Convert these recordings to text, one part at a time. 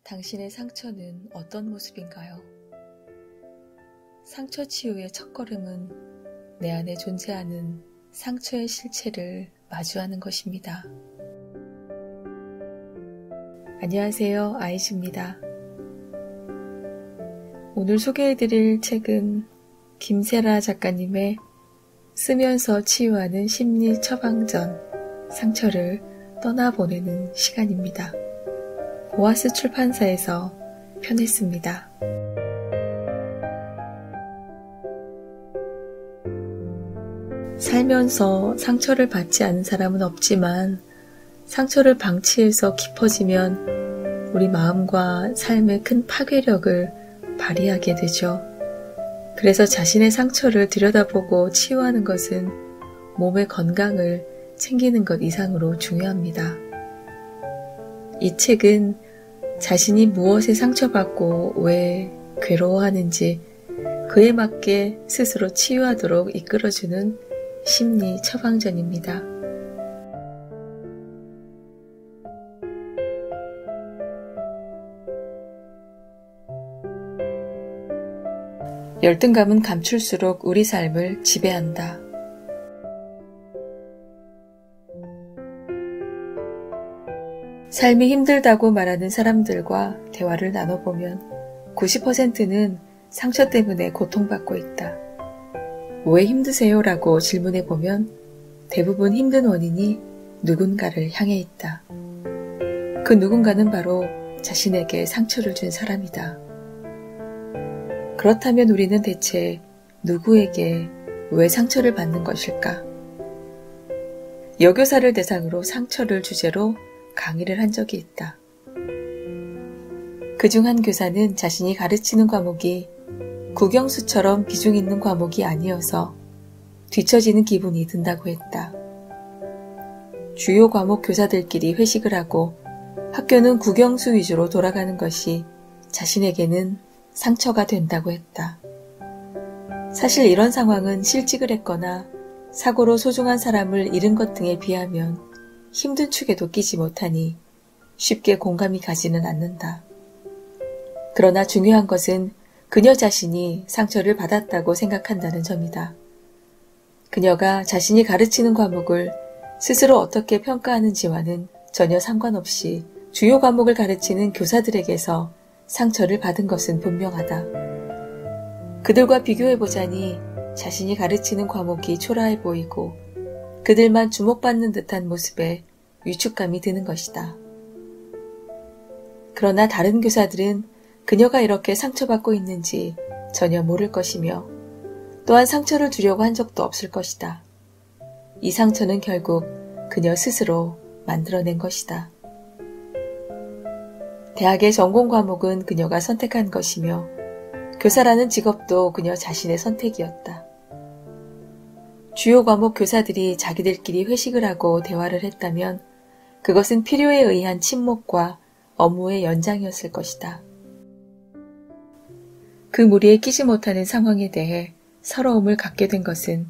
당신의 상처는 어떤 모습인가요? 상처 치유의 첫걸음은 내 안에 존재하는 상처의 실체를 마주하는 것입니다. 안녕하세요, 아이즈입니다. 오늘 소개해드릴 책은 김세라 작가님의 쓰면서 치유하는 심리 처방전, 상처를 떠나보내는 시간입니다. 보아스 출판사에서 펴냈습니다. 살면서 상처를 받지 않은 사람은 없지만 상처를 방치해서 깊어지면 우리 마음과 삶에 큰 파괴력을 발휘하게 되죠. 그래서 자신의 상처를 들여다보고 치유하는 것은 몸의 건강을 챙기는 것 이상으로 중요합니다. 이 책은 자신이 무엇에 상처받고 왜 괴로워하는지 그에 맞게 스스로 치유하도록 이끌어주는 심리 처방전입니다. 열등감은 감출수록 우리 삶을 지배한다. 삶이 힘들다고 말하는 사람들과 대화를 나눠보면 90%는 상처 때문에 고통받고 있다. 왜 힘드세요? 라고 질문해보면 대부분 힘든 원인이 누군가를 향해 있다. 그 누군가는 바로 자신에게 상처를 준 사람이다. 그렇다면 우리는 대체 누구에게 왜 상처를 받는 것일까? 여교사를 대상으로 상처를 주제로 강의를 한 적이 있다. 그중 한 교사는 자신이 가르치는 과목이 국영수처럼 비중 있는 과목이 아니어서 뒤처지는 기분이 든다고 했다. 주요 과목 교사들끼리 회식을 하고 학교는 국영수 위주로 돌아가는 것이 자신에게는 상처가 된다고 했다. 사실 이런 상황은 실직을 했거나 사고로 소중한 사람을 잃은 것 등에 비하면 힘든 축에도 끼지 못하니 쉽게 공감이 가지는 않는다. 그러나 중요한 것은 그녀 자신이 상처를 받았다고 생각한다는 점이다. 그녀가 자신이 가르치는 과목을 스스로 어떻게 평가하는지와는 전혀 상관없이 주요 과목을 가르치는 교사들에게서 상처를 받은 것은 분명하다. 그들과 비교해보자니 자신이 가르치는 과목이 초라해 보이고 그들만 주목받는 듯한 모습에 위축감이 드는 것이다. 그러나 다른 교사들은 그녀가 이렇게 상처받고 있는지 전혀 모를 것이며 또한 상처를 주려고 한 적도 없을 것이다. 이 상처는 결국 그녀 스스로 만들어낸 것이다. 대학의 전공 과목은 그녀가 선택한 것이며 교사라는 직업도 그녀 자신의 선택이었다. 주요 과목 교사들이 자기들끼리 회식을 하고 대화를 했다면 그것은 필요에 의한 침묵과 업무의 연장이었을 것이다. 그 무리에 끼지 못하는 상황에 대해 서러움을 갖게 된 것은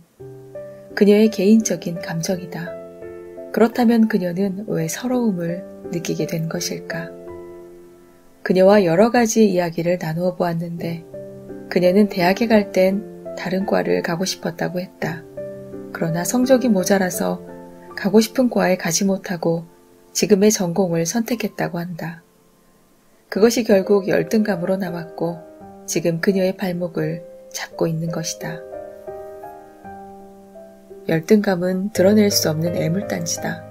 그녀의 개인적인 감정이다. 그렇다면 그녀는 왜 서러움을 느끼게 된 것일까? 그녀와 여러 가지 이야기를 나누어 보았는데 그녀는 대학에 갈 땐 다른 과를 가고 싶었다고 했다. 그러나 성적이 모자라서 가고 싶은 과에 가지 못하고 지금의 전공을 선택했다고 한다. 그것이 결국 열등감으로 나왔고 지금 그녀의 발목을 잡고 있는 것이다. 열등감은 드러낼 수 없는 애물단지다.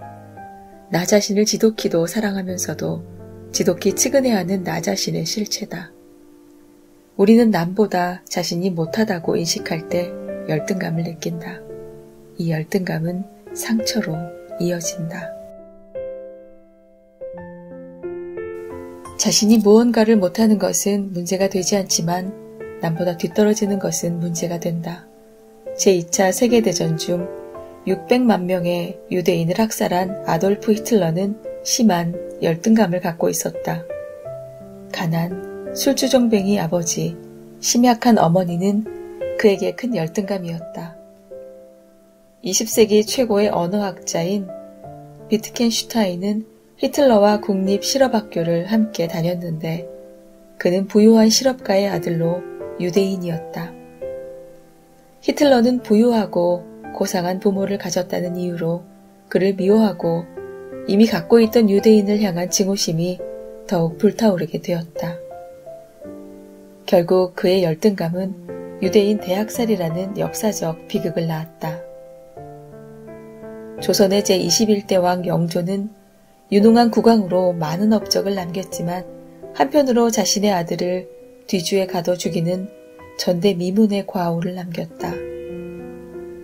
나 자신을 지독히도 사랑하면서도 지독히 측은해하는 나 자신의 실체다. 우리는 남보다 자신이 못하다고 인식할 때 열등감을 느낀다. 이 열등감은 상처로 이어진다. 자신이 무언가를 못하는 것은 문제가 되지 않지만 남보다 뒤떨어지는 것은 문제가 된다. 제2차 세계대전 중 600만 명의 유대인을 학살한 아돌프 히틀러는 심한 열등감을 갖고 있었다. 가난, 술주정뱅이 아버지, 심약한 어머니는 그에게 큰 열등감이었다. 20세기 최고의 언어학자인 비트겐슈타인은 히틀러와 국립실업학교를 함께 다녔는데 그는 부유한 실업가의 아들로 유대인이었다. 히틀러는 부유하고 고상한 부모를 가졌다는 이유로 그를 미워하고 이미 갖고 있던 유대인을 향한 증오심이 더욱 불타오르게 되었다. 결국 그의 열등감은 유대인 대학살이라는 역사적 비극을 낳았다. 조선의 제21대 왕 영조는 유능한 국왕으로 많은 업적을 남겼지만 한편으로 자신의 아들을 뒤주에 가둬 죽이는 전대미문의 과오를 남겼다.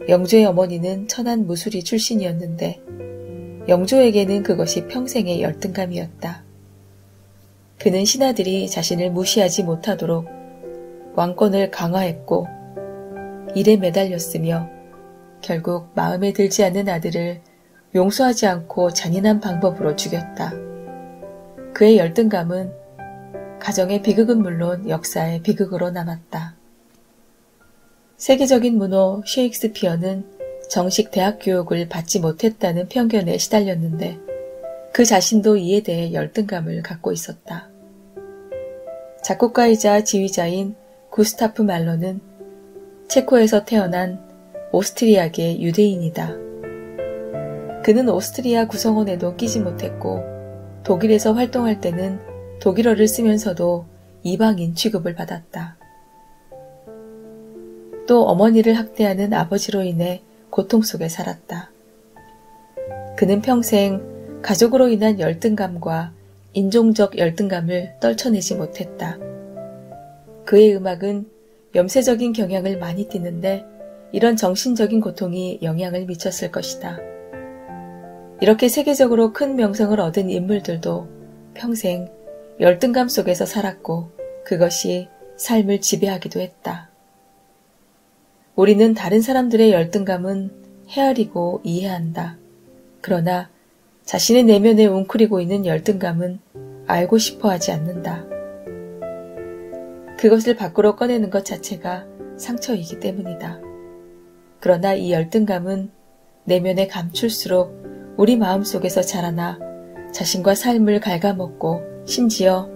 영조의 어머니는 천안 무술이 출신이었는데 영조에게는 그것이 평생의 열등감이었다. 그는 신하들이 자신을 무시하지 못하도록 왕권을 강화했고 일에 매달렸으며 결국 마음에 들지 않는 아들을 용서하지 않고 잔인한 방법으로 죽였다. 그의 열등감은 가정의 비극은 물론 역사의 비극으로 남았다. 세계적인 문호 셰익스피어는 정식 대학 교육을 받지 못했다는 편견에 시달렸는데 그 자신도 이에 대해 열등감을 갖고 있었다. 작곡가이자 지휘자인 구스타프 말러는 체코에서 태어난 오스트리아계 유대인이다. 그는 오스트리아 구성원에도 끼지 못했고 독일에서 활동할 때는 독일어를 쓰면서도 이방인 취급을 받았다. 또 어머니를 학대하는 아버지로 인해 고통 속에 살았다. 그는 평생 가족으로 인한 열등감과 인종적 열등감을 떨쳐내지 못했다. 그의 음악은 염세적인 경향을 많이 띠는데 이런 정신적인 고통이 영향을 미쳤을 것이다. 이렇게 세계적으로 큰 명성을 얻은 인물들도 평생 열등감 속에서 살았고 그것이 삶을 지배하기도 했다. 우리는 다른 사람들의 열등감은 헤아리고 이해한다. 그러나 자신의 내면에 웅크리고 있는 열등감은 알고 싶어 하지 않는다. 그것을 밖으로 꺼내는 것 자체가 상처이기 때문이다. 그러나 이 열등감은 내면에 감출수록 우리 마음속에서 자라나 자신과 삶을 갉아먹고 심지어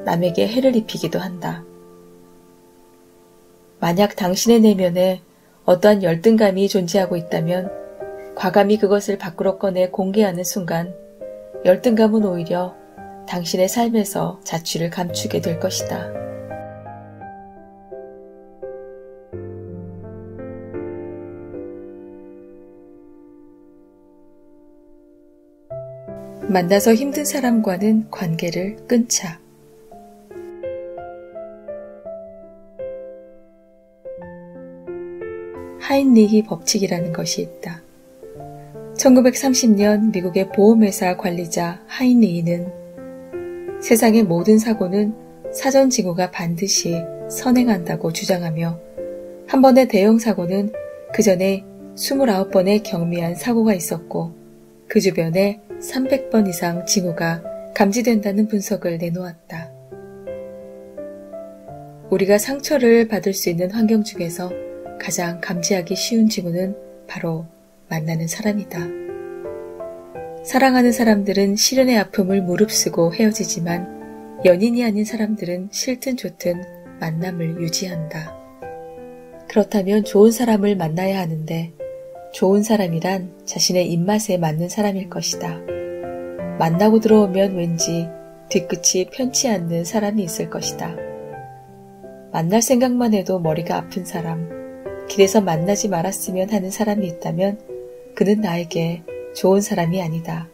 남에게 해를 입히기도 한다. 만약 당신의 내면에 어떠한 열등감이 존재하고 있다면 과감히 그것을 밖으로 꺼내 공개하는 순간 열등감은 오히려 당신의 삶에서 자취를 감추게 될 것이다. 만나서 힘든 사람과는 관계를 끊자. 하인리히 법칙이라는 것이 있다. 1930년 미국의 보험회사 관리자 하인리히는 세상의 모든 사고는 사전 징후가 반드시 선행한다고 주장하며 한 번의 대형 사고는 그 전에 29번의 경미한 사고가 있었고 그 주변에 300번 이상 징후가 감지된다는 분석을 내놓았다. 우리가 상처를 받을 수 있는 환경 중에서 가장 감지하기 쉬운 징후는 바로 만나는 사람이다. 사랑하는 사람들은 시련의 아픔을 무릅쓰고 헤어지지만 연인이 아닌 사람들은 싫든 좋든 만남을 유지한다. 그렇다면 좋은 사람을 만나야 하는데 좋은 사람이란 자신의 입맛에 맞는 사람일 것이다. 만나고 들어오면 왠지 뒤끝이 편치 않는 사람이 있을 것이다. 만날 생각만 해도 머리가 아픈 사람, 길에서 만나지 말았으면 하는 사람이 있다면 그는 나에게 좋은 사람이 아니다.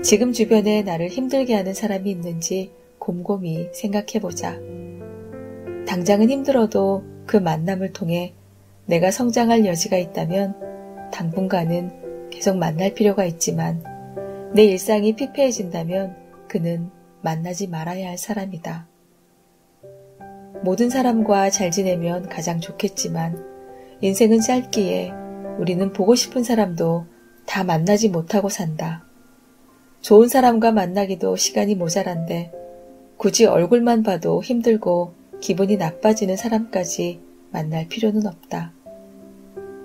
지금 주변에 나를 힘들게 하는 사람이 있는지 곰곰이 생각해보자. 당장은 힘들어도 그 만남을 통해 내가 성장할 여지가 있다면 당분간은 계속 만날 필요가 있지만 내 일상이 피폐해진다면 그는 만나지 말아야 할 사람이다. 모든 사람과 잘 지내면 가장 좋겠지만 인생은 짧기에 우리는 보고 싶은 사람도 다 만나지 못하고 산다. 좋은 사람과 만나기도 시간이 모자란데 굳이 얼굴만 봐도 힘들고 기분이 나빠지는 사람까지 만날 필요는 없다.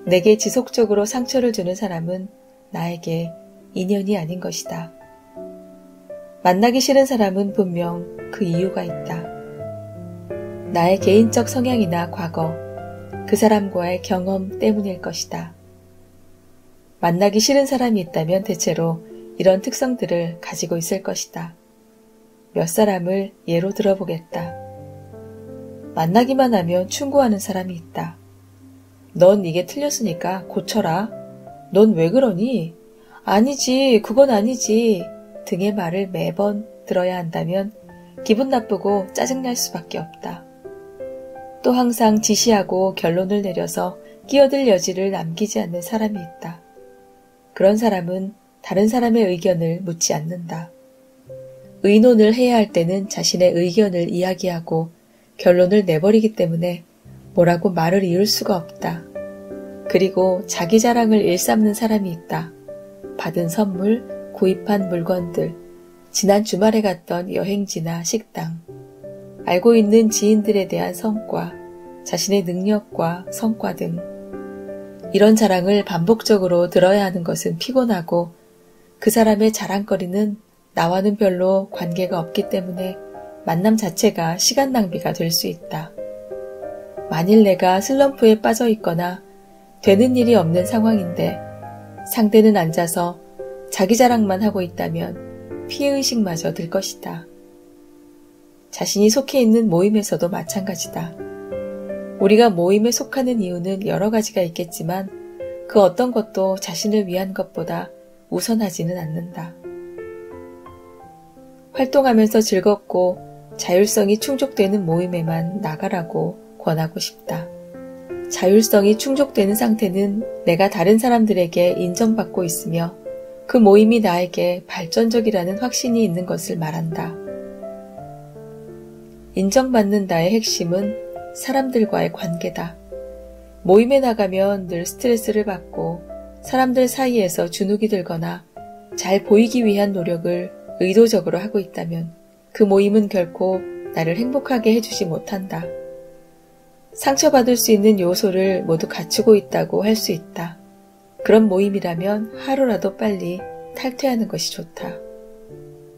내게 지속적으로 상처를 주는 사람은 나에게 인연이 아닌 것이다. 만나기 싫은 사람은 분명 그 이유가 있다. 나의 개인적 성향이나 과거, 그 사람과의 경험 때문일 것이다. 만나기 싫은 사람이 있다면 대체로 이런 특성들을 가지고 있을 것이다. 몇 사람을 예로 들어보겠다. 만나기만 하면 충고하는 사람이 있다. 넌 이게 틀렸으니까 고쳐라. 넌 왜 그러니? 아니지, 그건 아니지. 등의 말을 매번 들어야 한다면 기분 나쁘고 짜증날 수밖에 없다. 또 항상 지시하고 결론을 내려서 끼어들 여지를 남기지 않는 사람이 있다. 그런 사람은 다른 사람의 의견을 묻지 않는다. 의논을 해야 할 때는 자신의 의견을 이야기하고 결론을 내버리기 때문에 뭐라고 말을 이을 수가 없다. 그리고 자기 자랑을 일삼는 사람이 있다. 받은 선물, 구입한 물건들, 지난 주말에 갔던 여행지나 식당, 알고 있는 지인들에 대한 성과, 자신의 능력과 성과 등 이런 자랑을 반복적으로 들어야 하는 것은 피곤하고 그 사람의 자랑거리는 나와는 별로 관계가 없기 때문에 만남 자체가 시간 낭비가 될 수 있다. 만일 내가 슬럼프에 빠져 있거나 되는 일이 없는 상황인데 상대는 앉아서 자기 자랑만 하고 있다면 피해의식마저 들 것이다. 자신이 속해 있는 모임에서도 마찬가지다. 우리가 모임에 속하는 이유는 여러 가지가 있겠지만 그 어떤 것도 자신을 위한 것보다 우선하지는 않는다. 활동하면서 즐겁고 자율성이 충족되는 모임에만 나가라고 권하고 싶다. 자율성이 충족되는 상태는 내가 다른 사람들에게 인정받고 있으며 그 모임이 나에게 발전적이라는 확신이 있는 것을 말한다. 인정받는다의 핵심은 사람들과의 관계다. 모임에 나가면 늘 스트레스를 받고 사람들 사이에서 주눅이 들거나 잘 보이기 위한 노력을 의도적으로 하고 있다면 그 모임은 결코 나를 행복하게 해주지 못한다. 상처받을 수 있는 요소를 모두 갖추고 있다고 할 수 있다. 그런 모임이라면 하루라도 빨리 탈퇴하는 것이 좋다.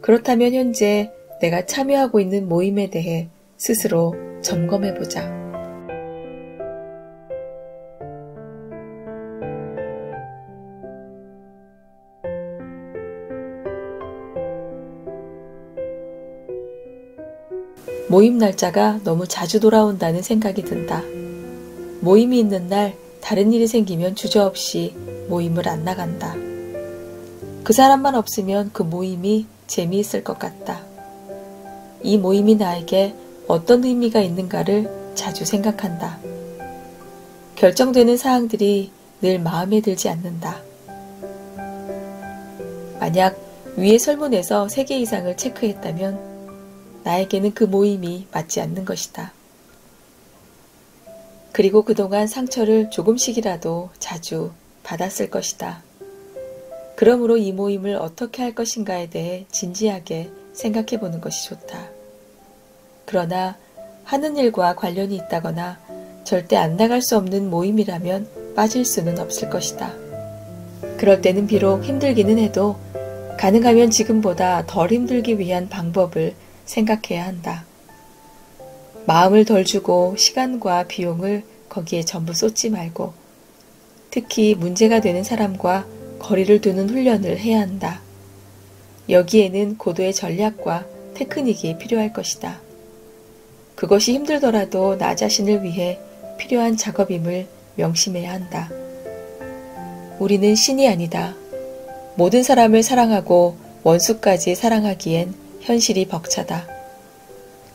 그렇다면 현재 내가 참여하고 있는 모임에 대해 스스로 점검해보자. 모임 날짜가 너무 자주 돌아온다는 생각이 든다. 모임이 있는 날 다른 일이 생기면 주저없이 모임을 안 나간다. 그 사람만 없으면 그 모임이 재미있을 것 같다. 이 모임이 나에게 어떤 의미가 있는가를 자주 생각한다. 결정되는 사항들이 늘 마음에 들지 않는다. 만약 위의 설문에서 3개 이상을 체크했다면 나에게는 그 모임이 맞지 않는 것이다. 그리고 그동안 상처를 조금씩이라도 자주 받았을 것이다. 그러므로 이 모임을 어떻게 할 것인가에 대해 진지하게 생각해 보는 것이 좋다. 그러나 하는 일과 관련이 있다거나 절대 안 나갈 수 없는 모임이라면 빠질 수는 없을 것이다. 그럴 때는 비록 힘들기는 해도 가능하면 지금보다 덜 힘들기 위한 방법을 생각해야 한다. 마음을 덜 주고 시간과 비용을 거기에 전부 쏟지 말고 특히 문제가 되는 사람과 거리를 두는 훈련을 해야 한다. 여기에는 고도의 전략과 테크닉이 필요할 것이다. 그것이 힘들더라도 나 자신을 위해 필요한 작업임을 명심해야 한다. 우리는 신이 아니다. 모든 사람을 사랑하고 원수까지 사랑하기엔 현실이 벅차다.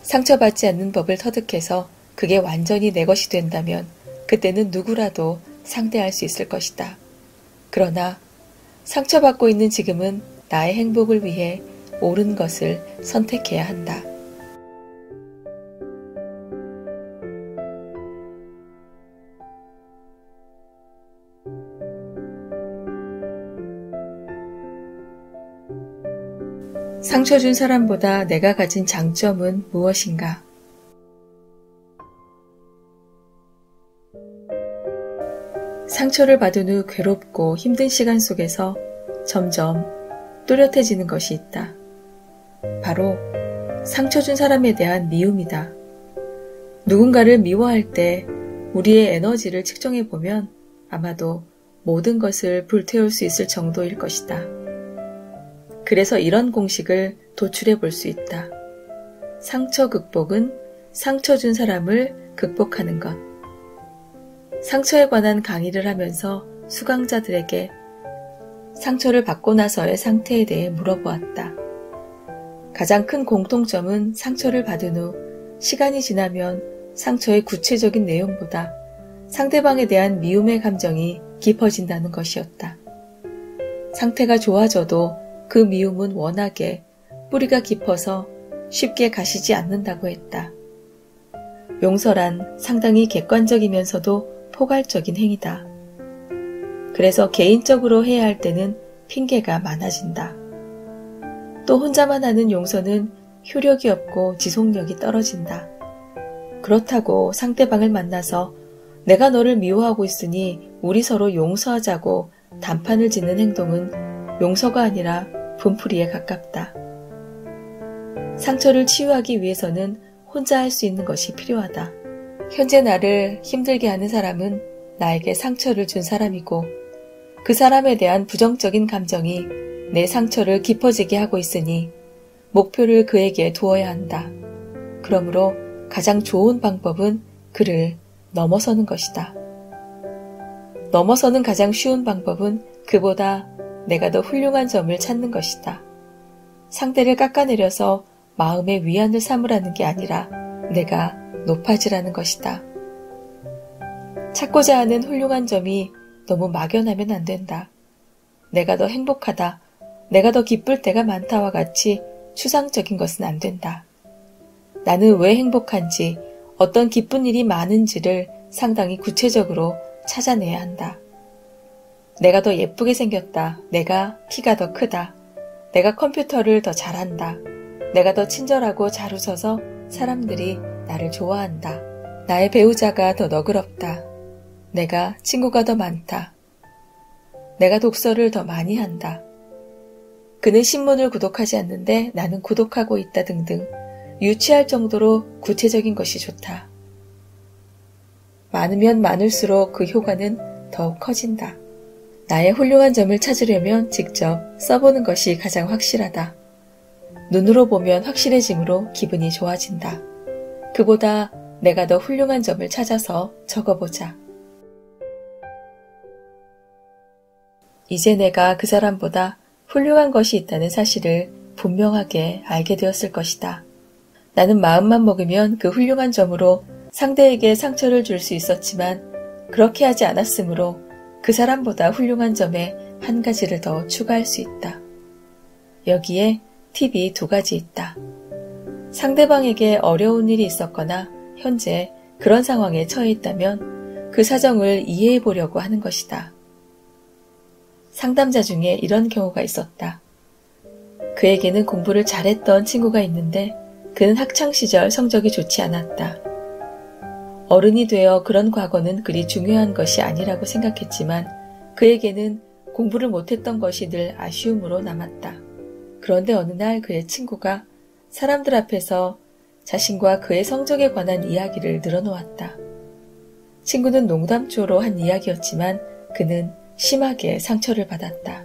상처받지 않는 법을 터득해서 그게 완전히 내 것이 된다면 그때는 누구라도 상대할 수 있을 것이다. 그러나 상처받고 있는 지금은 나의 행복을 위해 옳은 것을 선택해야 한다. 상처 준 사람보다 내가 가진 장점은 무엇인가? 상처를 받은 후 괴롭고 힘든 시간 속에서 점점 또렷해지는 것이 있다. 바로 상처 준 사람에 대한 미움이다. 누군가를 미워할 때 우리의 에너지를 측정해보면 아마도 모든 것을 불태울 수 있을 정도일 것이다. 그래서 이런 공식을 도출해 볼 수 있다. 상처 극복은 상처 준 사람을 극복하는 것. 상처에 관한 강의를 하면서 수강자들에게 상처를 받고 나서의 상태에 대해 물어보았다. 가장 큰 공통점은 상처를 받은 후 시간이 지나면 상처의 구체적인 내용보다 상대방에 대한 미움의 감정이 깊어진다는 것이었다. 상태가 좋아져도 그 미움은 워낙에 뿌리가 깊어서 쉽게 가시지 않는다고 했다. 용서란 상당히 객관적이면서도 포괄적인 행위다. 그래서 개인적으로 해야 할 때는 핑계가 많아진다. 또 혼자만 하는 용서는 효력이 없고 지속력이 떨어진다. 그렇다고 상대방을 만나서 내가 너를 미워하고 있으니 우리 서로 용서하자고 단판을 짓는 행동은 용서가 아니라 분풀이에 가깝다. 상처를 치유하기 위해서는 혼자 할 수 있는 것이 필요하다. 현재 나를 힘들게 하는 사람은 나에게 상처를 준 사람이고 그 사람에 대한 부정적인 감정이 내 상처를 깊어지게 하고 있으니 목표를 그에게 두어야 한다. 그러므로 가장 좋은 방법은 그를 넘어서는 것이다. 넘어서는 가장 쉬운 방법은 그보다 내가 더 훌륭한 점을 찾는 것이다. 상대를 깎아내려서 마음의 위안을 삼으라는 게 아니라 내가 높아지라는 것이다. 찾고자 하는 훌륭한 점이 너무 막연하면 안 된다. 내가 더 행복하다, 내가 더 기쁠 때가 많다와 같이 추상적인 것은 안 된다. 나는 왜 행복한지, 어떤 기쁜 일이 많은지를 상당히 구체적으로 찾아내야 한다. 내가 더 예쁘게 생겼다, 내가 키가 더 크다, 내가 컴퓨터를 더 잘한다, 내가 더 친절하고 잘 웃어서 사람들이 나를 좋아한다, 나의 배우자가 더 너그럽다, 내가 친구가 더 많다, 내가 독서를 더 많이 한다, 그는 신문을 구독하지 않는데 나는 구독하고 있다 등등 유치할 정도로 구체적인 것이 좋다. 많으면 많을수록 그 효과는 더욱 커진다. 나의 훌륭한 점을 찾으려면 직접 써보는 것이 가장 확실하다. 눈으로 보면 확실해지므로 기분이 좋아진다. 그보다 내가 더 훌륭한 점을 찾아서 적어보자. 이제 내가 그 사람보다 훌륭한 것이 있다는 사실을 분명하게 알게 되었을 것이다. 나는 마음만 먹으면 그 훌륭한 점으로 상대에게 상처를 줄 수 있었지만 그렇게 하지 않았으므로 그 사람보다 훌륭한 점에 한 가지를 더 추가할 수 있다. 여기에 팁이 2가지 있다. 상대방에게 어려운 일이 있었거나 현재 그런 상황에 처해 있다면 그 사정을 이해해 보려고 하는 것이다. 상담자 중에 이런 경우가 있었다. 그에게는 공부를 잘했던 친구가 있는데 그는 학창시절 성적이 좋지 않았다. 어른이 되어 그런 과거는 그리 중요한 것이 아니라고 생각했지만 그에게는 공부를 못했던 것이 늘 아쉬움으로 남았다. 그런데 어느 날 그의 친구가 사람들 앞에서 자신과 그의 성적에 관한 이야기를 늘어놓았다. 친구는 농담조로 한 이야기였지만 그는 심하게 상처를 받았다.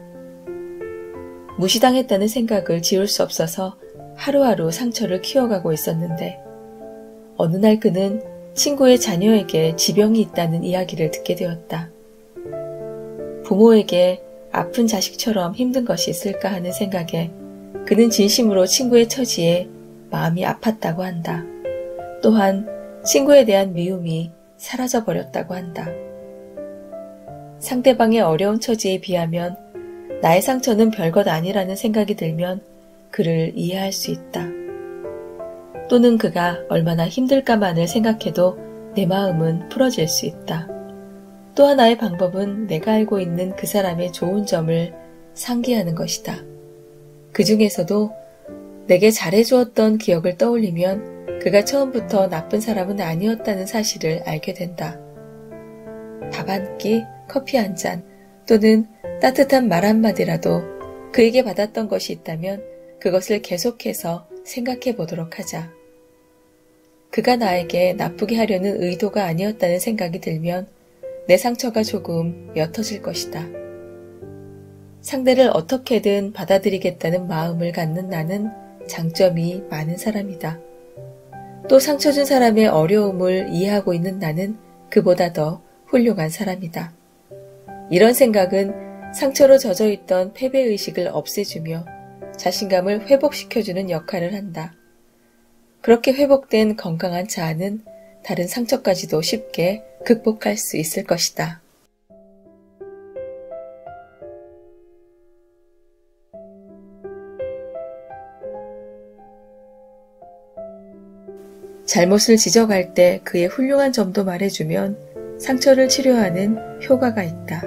무시당했다는 생각을 지울 수 없어서 하루하루 상처를 키워가고 있었는데 어느 날 그는 친구의 자녀에게 지병이 있다는 이야기를 듣게 되었다. 부모에게 아픈 자식처럼 힘든 것이 있을까 하는 생각에 그는 진심으로 친구의 처지에 마음이 아팠다고 한다. 또한 친구에 대한 미움이 사라져버렸다고 한다. 상대방의 어려운 처지에 비하면 나의 상처는 별것 아니라는 생각이 들면 그를 이해할 수 있다. 또는 그가 얼마나 힘들까만을 생각해도 내 마음은 풀어질 수 있다. 또 하나의 방법은 내가 알고 있는 그 사람의 좋은 점을 상기하는 것이다. 그 중에서도 내게 잘해주었던 기억을 떠올리면 그가 처음부터 나쁜 사람은 아니었다는 사실을 알게 된다. 밥 한 끼, 커피 한 잔, 또는 따뜻한 말 한마디라도 그에게 받았던 것이 있다면 그것을 계속해서 생각해 보도록 하자. 그가 나에게 나쁘게 하려는 의도가 아니었다는 생각이 들면 내 상처가 조금 옅어질 것이다. 상대를 어떻게든 받아들이겠다는 마음을 갖는 나는 장점이 많은 사람이다. 또 상처 준 사람의 어려움을 이해하고 있는 나는 그보다 더 훌륭한 사람이다. 이런 생각은 상처로 젖어있던 패배의식을 없애주며 자신감을 회복시켜주는 역할을 한다. 그렇게 회복된 건강한 자아는 다른 상처까지도 쉽게 극복할 수 있을 것이다. 잘못을 지적할 때 그의 훌륭한 점도 말해주면 상처를 치료하는 효과가 있다.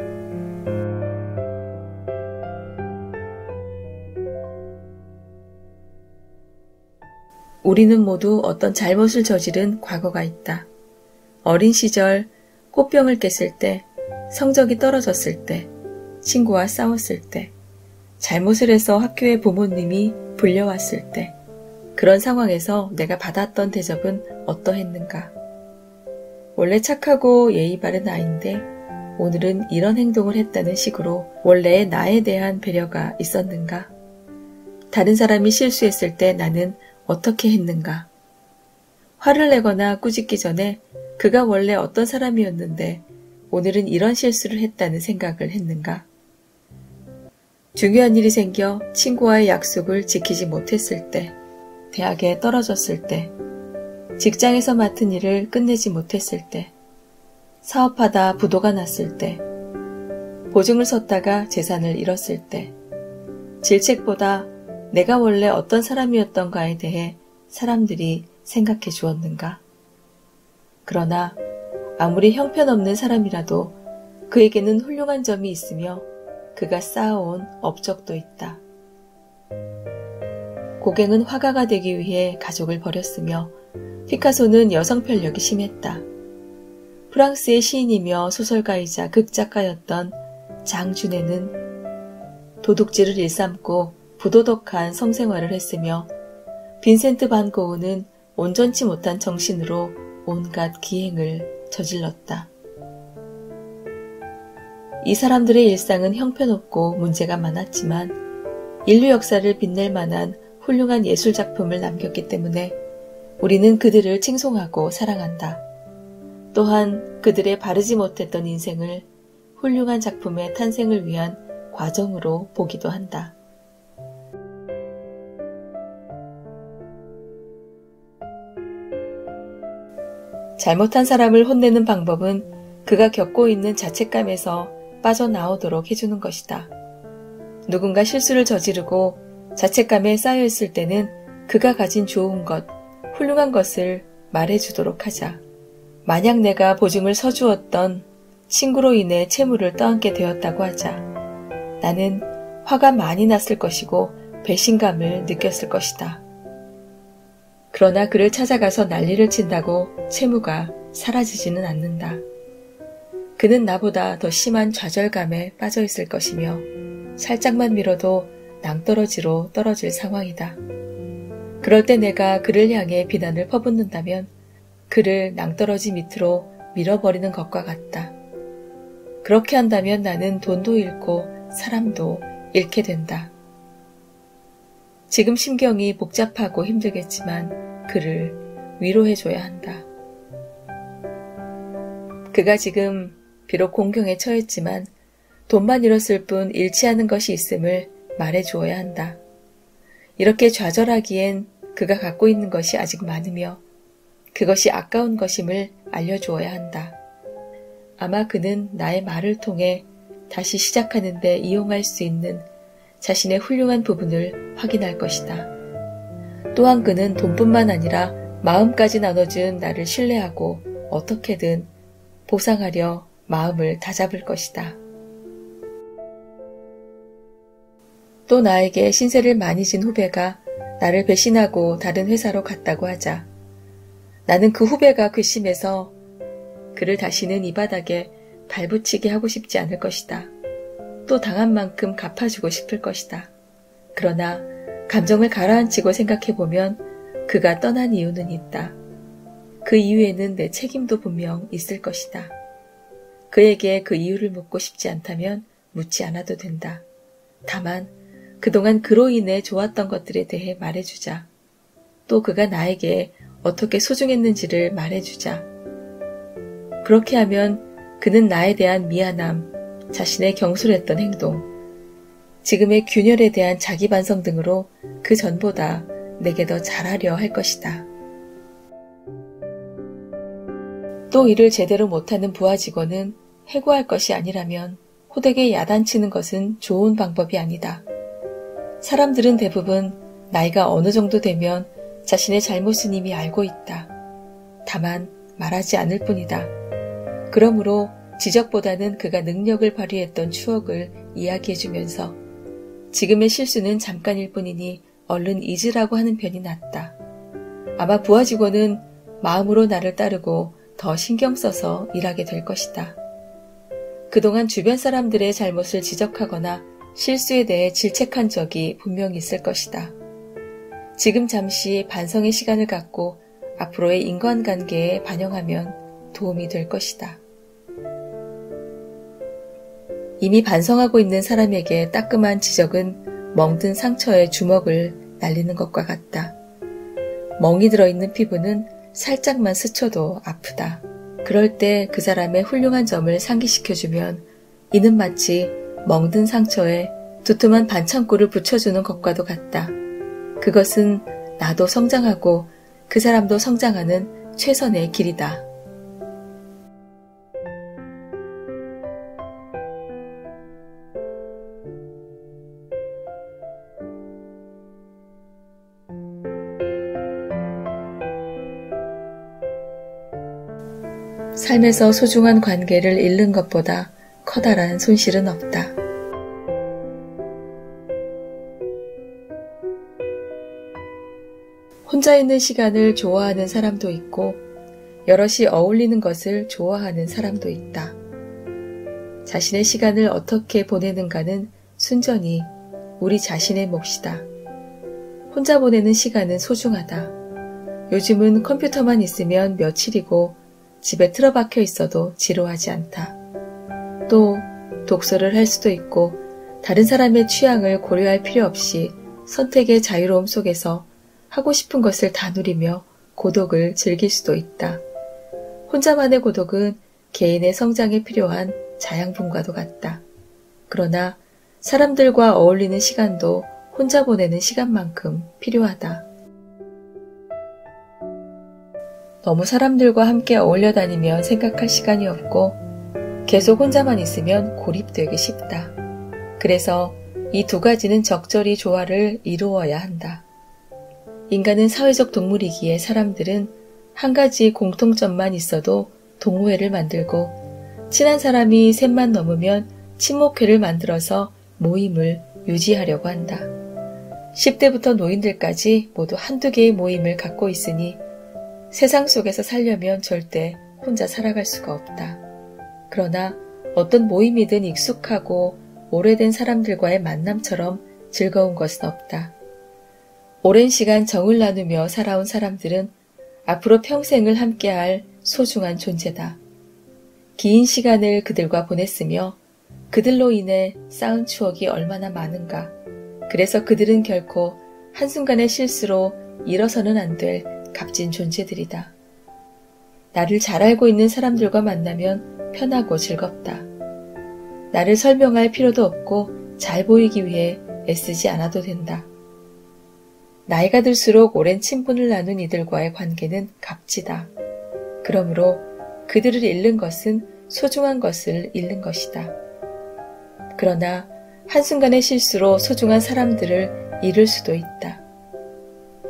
우리는 모두 어떤 잘못을 저지른 과거가 있다. 어린 시절 꽃병을 깼을 때, 성적이 떨어졌을 때, 친구와 싸웠을 때, 잘못을 해서 학교에 부모님이 불려왔을 때, 그런 상황에서 내가 받았던 대접은 어떠했는가? 원래 착하고 예의 바른 아이인데 오늘은 이런 행동을 했다는 식으로 원래의 나에 대한 배려가 있었는가? 다른 사람이 실수했을 때 나는 어떻게 했는가? 화를 내거나 꾸짖기 전에 그가 원래 어떤 사람이었는데 오늘은 이런 실수를 했다는 생각을 했는가? 중요한 일이 생겨 친구와의 약속을 지키지 못했을 때, 대학에 떨어졌을 때, 직장에서 맡은 일을 끝내지 못했을 때, 사업하다 부도가 났을 때, 보증을 섰다가 재산을 잃었을 때, 질책보다 내가 원래 어떤 사람이었던가에 대해 사람들이 생각해 주었는가? 그러나 아무리 형편없는 사람이라도 그에게는 훌륭한 점이 있으며 그가 쌓아온 업적도 있다. 고갱은 화가가 되기 위해 가족을 버렸으며 피카소는 여성 편력이 심했다. 프랑스의 시인이며 소설가이자 극작가였던 장준에는 도둑질을 일삼고 부도덕한 성생활을 했으며 빈센트 반 고흐는 온전치 못한 정신으로 온갖 기행을 저질렀다. 이 사람들의 일상은 형편없고 문제가 많았지만 인류 역사를 빛낼 만한 훌륭한 예술작품을 남겼기 때문에 우리는 그들을 칭송하고 사랑한다. 또한 그들의 바르지 못했던 인생을 훌륭한 작품의 탄생을 위한 과정으로 보기도 한다. 잘못한 사람을 혼내는 방법은 그가 겪고 있는 자책감에서 빠져나오도록 해주는 것이다. 누군가 실수를 저지르고 자책감에 쌓여있을 때는 그가 가진 좋은 것, 훌륭한 것을 말해주도록 하자. 만약 내가 보증을 서주었던 친구로 인해 채무를 떠안게 되었다고 하자. 나는 화가 많이 났을 것이고 배신감을 느꼈을 것이다. 그러나 그를 찾아가서 난리를 친다고 채무가 사라지지는 않는다. 그는 나보다 더 심한 좌절감에 빠져 있을 것이며 살짝만 밀어도 낭떠러지로 떨어질 상황이다. 그럴 때 내가 그를 향해 비난을 퍼붓는다면 그를 낭떠러지 밑으로 밀어버리는 것과 같다. 그렇게 한다면 나는 돈도 잃고 사람도 잃게 된다. 지금 심경이 복잡하고 힘들겠지만 그를 위로해줘야 한다. 그가 지금 비록 공경에 처했지만 돈만 잃었을 뿐 잃지 않은 것이 있음을 말해주어야 한다. 이렇게 좌절하기엔 그가 갖고 있는 것이 아직 많으며 그것이 아까운 것임을 알려주어야 한다. 아마 그는 나의 말을 통해 다시 시작하는 데 이용할 수 있는 자신의 훌륭한 부분을 확인할 것이다. 또한 그는 돈뿐만 아니라 마음까지 나눠준 나를 신뢰하고 어떻게든 보상하려 마음을 다잡을 것이다. 또 나에게 신세를 많이 진 후배가 나를 배신하고 다른 회사로 갔다고 하자. 나는 그 후배가 괘씸해서 그를 다시는 이 바닥에 발붙이게 하고 싶지 않을 것이다. 또 당한 만큼 갚아주고 싶을 것이다. 그러나 감정을 가라앉히고 생각해보면 그가 떠난 이유는 있다. 그 이유에는 내 책임도 분명 있을 것이다. 그에게 그 이유를 묻고 싶지 않다면 묻지 않아도 된다. 다만 그동안 그로 인해 좋았던 것들에 대해 말해주자. 또 그가 나에게 어떻게 소중했는지를 말해주자. 그렇게 하면 그는 나에 대한 미안함, 자신의 경솔했던 행동, 지금의 균열에 대한 자기 반성 등으로 그 전보다 내게 더 잘하려 할 것이다. 또 일을 제대로 못하는 부하 직원은 해고할 것이 아니라면 호되게 야단치는 것은 좋은 방법이 아니다. 사람들은 대부분 나이가 어느 정도 되면 자신의 잘못은 이미 알고 있다. 다만 말하지 않을 뿐이다. 그러므로 지적보다는 그가 능력을 발휘했던 추억을 이야기해주면서 지금의 실수는 잠깐일 뿐이니 얼른 잊으라고 하는 편이 낫다. 아마 부하 직원은 마음으로 나를 따르고 더 신경 써서 일하게 될 것이다. 그동안 주변 사람들의 잘못을 지적하거나 실수에 대해 질책한 적이 분명히 있을 것이다. 지금 잠시 반성의 시간을 갖고 앞으로의 인간관계에 반영하면 도움이 될 것이다. 이미 반성하고 있는 사람에게 따끔한 지적은 멍든 상처에 주먹을 날리는 것과 같다. 멍이 들어있는 피부는 살짝만 스쳐도 아프다. 그럴 때 그 사람의 훌륭한 점을 상기시켜주면 이는 마치 멍든 상처에 두툼한 반창고를 붙여주는 것과도 같다. 그것은 나도 성장하고 그 사람도 성장하는 최선의 길이다. 삶에서 소중한 관계를 잃는 것보다 커다란 손실은 없다. 혼자 있는 시간을 좋아하는 사람도 있고 여럿이 어울리는 것을 좋아하는 사람도 있다. 자신의 시간을 어떻게 보내는가는 순전히 우리 자신의 몫이다. 혼자 보내는 시간은 소중하다. 요즘은 컴퓨터만 있으면 며칠이고 집에 틀어박혀 있어도 지루하지 않다. 또 독서를 할 수도 있고 다른 사람의 취향을 고려할 필요 없이 선택의 자유로움 속에서 하고 싶은 것을 다 누리며 고독을 즐길 수도 있다. 혼자만의 고독은 개인의 성장에 필요한 자양분과도 같다. 그러나 사람들과 어울리는 시간도 혼자 보내는 시간만큼 필요하다. 너무 사람들과 함께 어울려 다니면 생각할 시간이 없고 계속 혼자만 있으면 고립되기 쉽다. 그래서 이 두 가지는 적절히 조화를 이루어야 한다. 인간은 사회적 동물이기에 사람들은 한 가지 공통점만 있어도 동호회를 만들고 친한 사람이 셋만 넘으면 친목회를 만들어서 모임을 유지하려고 한다. 10대부터 노인들까지 모두 한두 개의 모임을 갖고 있으니 세상 속에서 살려면 절대 혼자 살아갈 수가 없다. 그러나 어떤 모임이든 익숙하고 오래된 사람들과의 만남처럼 즐거운 것은 없다. 오랜 시간 정을 나누며 살아온 사람들은 앞으로 평생을 함께할 소중한 존재다. 긴 시간을 그들과 보냈으며 그들로 인해 쌓은 추억이 얼마나 많은가. 그래서 그들은 결코 한순간의 실수로 잃어서는 안 될 값진 존재들이다. 나를 잘 알고 있는 사람들과 만나면 편하고 즐겁다. 나를 설명할 필요도 없고 잘 보이기 위해 애쓰지 않아도 된다. 나이가 들수록 오랜 친분을 나눈 이들과의 관계는 값지다. 그러므로 그들을 잃는 것은 소중한 것을 잃는 것이다. 그러나 한순간의 실수로 소중한 사람들을 잃을 수도 있다.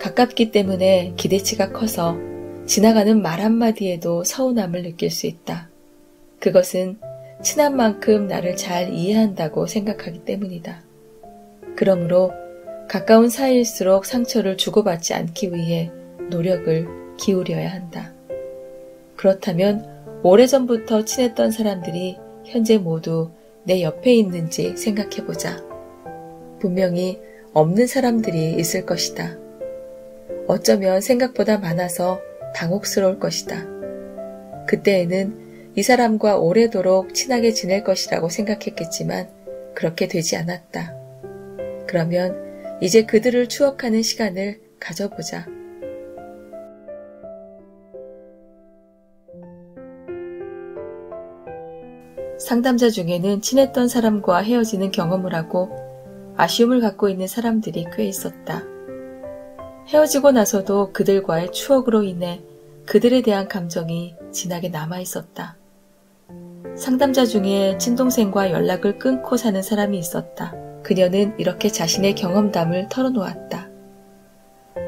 가깝기 때문에 기대치가 커서 지나가는 말 한마디에도 서운함을 느낄 수 있다. 그것은 친한 만큼 나를 잘 이해한다고 생각하기 때문이다. 그러므로 가까운 사이일수록 상처를 주고받지 않기 위해 노력을 기울여야 한다. 그렇다면 오래전부터 친했던 사람들이 현재 모두 내 옆에 있는지 생각해보자. 분명히 없는 사람들이 있을 것이다. 어쩌면 생각보다 많아서 당혹스러울 것이다. 그때에는 이 사람과 오래도록 친하게 지낼 것이라고 생각했겠지만 그렇게 되지 않았다. 그러면 이제 그들을 추억하는 시간을 가져보자. 상담자 중에는 친했던 사람과 헤어지는 경험을 하고 아쉬움을 갖고 있는 사람들이 꽤 있었다. 헤어지고 나서도 그들과의 추억으로 인해 그들에 대한 감정이 진하게 남아있었다. 상담자 중에 친동생과 연락을 끊고 사는 사람이 있었다. 그녀는 이렇게 자신의 경험담을 털어놓았다.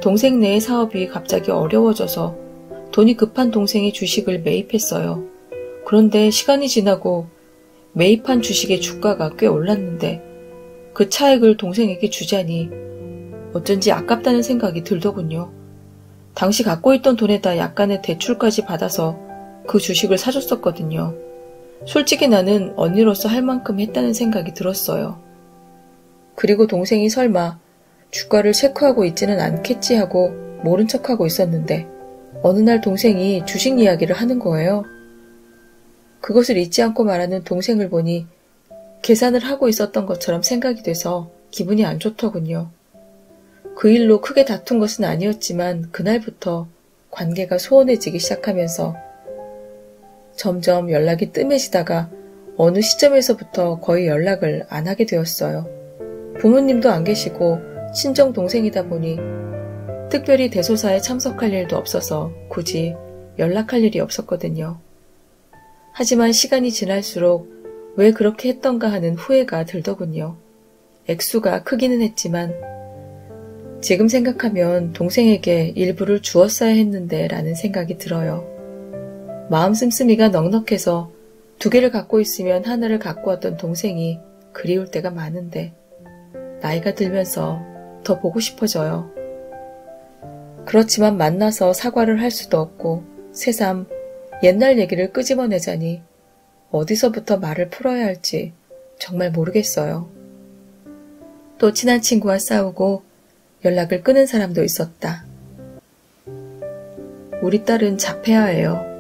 동생 내의 사업이 갑자기 어려워져서 돈이 급한 동생의 주식을 매입했어요. 그런데 시간이 지나고 매입한 주식의 주가가 꽤 올랐는데 그 차액을 동생에게 주자니 어쩐지 아깝다는 생각이 들더군요. 당시 갖고 있던 돈에다 약간의 대출까지 받아서 그 주식을 사줬었거든요. 솔직히 나는 언니로서 할 만큼 했다는 생각이 들었어요. 그리고 동생이 설마 주가를 체크하고 있지는 않겠지 하고 모른 척하고 있었는데 어느 날 동생이 주식 이야기를 하는 거예요. 그것을 잊지 않고 말하는 동생을 보니 계산을 하고 있었던 것처럼 생각이 돼서 기분이 안 좋더군요. 그 일로 크게 다툰 것은 아니었지만 그날부터 관계가 소원해지기 시작하면서 점점 연락이 뜸해지다가 어느 시점에서부터 거의 연락을 안 하게 되었어요. 부모님도 안 계시고 친정 동생이다 보니 특별히 대소사에 참석할 일도 없어서 굳이 연락할 일이 없었거든요. 하지만 시간이 지날수록 왜 그렇게 했던가 하는 후회가 들더군요. 액수가 크기는 했지만 지금 생각하면 동생에게 일부를 주었어야 했는데 라는 생각이 들어요. 마음 씀씀이가 넉넉해서 2개를 갖고 있으면 하나를 갖고 왔던 동생이 그리울 때가 많은데 나이가 들면서 더 보고 싶어져요. 그렇지만 만나서 사과를 할 수도 없고 새삼 옛날 얘기를 끄집어내자니 어디서부터 말을 풀어야 할지 정말 모르겠어요. 또 친한 친구와 싸우고 연락을 끊은 사람도 있었다. 우리 딸은 자폐아예요.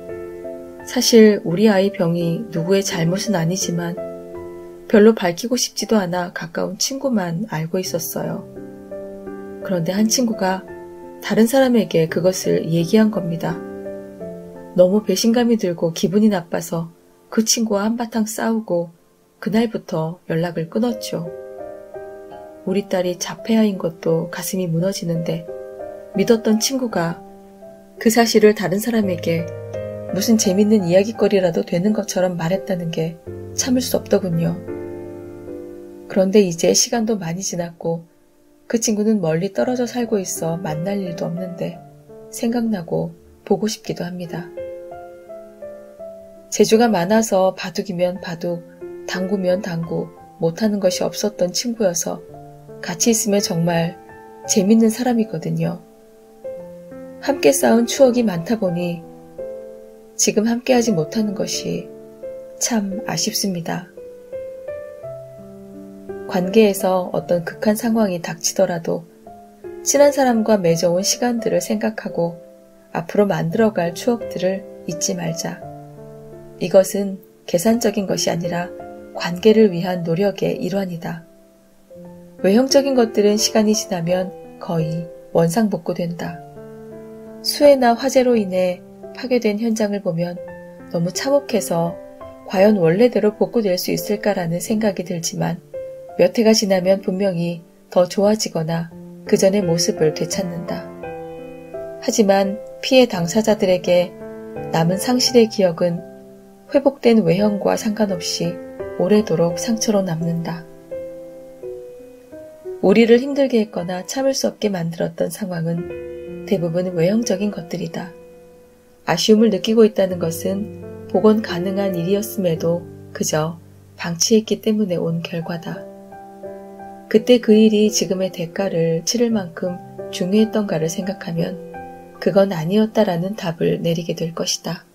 사실 우리 아이 병이 누구의 잘못은 아니지만 별로 밝히고 싶지도 않아 가까운 친구만 알고 있었어요. 그런데 한 친구가 다른 사람에게 그것을 얘기한 겁니다. 너무 배신감이 들고 기분이 나빠서 그 친구와 한바탕 싸우고 그날부터 연락을 끊었죠. 우리 딸이 자폐아인 것도 가슴이 무너지는데 믿었던 친구가 그 사실을 다른 사람에게 무슨 재밌는 이야기거리라도 되는 것처럼 말했다는 게 참을 수 없더군요. 그런데 이제 시간도 많이 지났고 그 친구는 멀리 떨어져 살고 있어 만날 일도 없는데 생각나고 보고 싶기도 합니다. 재주가 많아서 바둑이면 바둑, 당구면 당구 못하는 것이 없었던 친구여서 같이 있으면 정말 재밌는 사람이거든요. 함께 쌓은 추억이 많다 보니 지금 함께하지 못하는 것이 참 아쉽습니다. 관계에서 어떤 극한 상황이 닥치더라도 친한 사람과 맺어온 시간들을 생각하고 앞으로 만들어갈 추억들을 잊지 말자. 이것은 계산적인 것이 아니라 관계를 위한 노력의 일환이다. 외형적인 것들은 시간이 지나면 거의 원상복구된다. 수해나 화재로 인해 파괴된 현장을 보면 너무 참혹해서 과연 원래대로 복구될 수 있을까라는 생각이 들지만 몇 해가 지나면 분명히 더 좋아지거나 그 전의 모습을 되찾는다. 하지만 피해 당사자들에게 남은 상실의 기억은 회복된 외형과 상관없이 오래도록 상처로 남는다. 우리를 힘들게 했거나 참을 수 없게 만들었던 상황은 대부분 외형적인 것들이다. 아쉬움을 느끼고 있다는 것은 복원 가능한 일이었음에도 그저 방치했기 때문에 온 결과다. 그때 그 일이 지금의 대가를 치를 만큼 중요했던가를 생각하면 그건 아니었다라는 답을 내리게 될 것이다.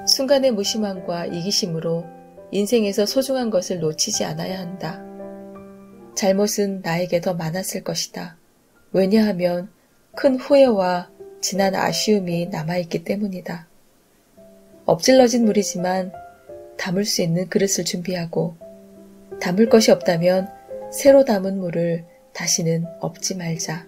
순간의 무심함과 이기심으로 인생에서 소중한 것을 놓치지 않아야 한다. 잘못은 나에게 더 많았을 것이다. 왜냐하면 큰 후회와 지난 아쉬움이 남아있기 때문이다. 엎질러진 물이지만 담을 수 있는 그릇을 준비하고 담을 것이 없다면 새로 담은 물을 다시는 엎지 말자.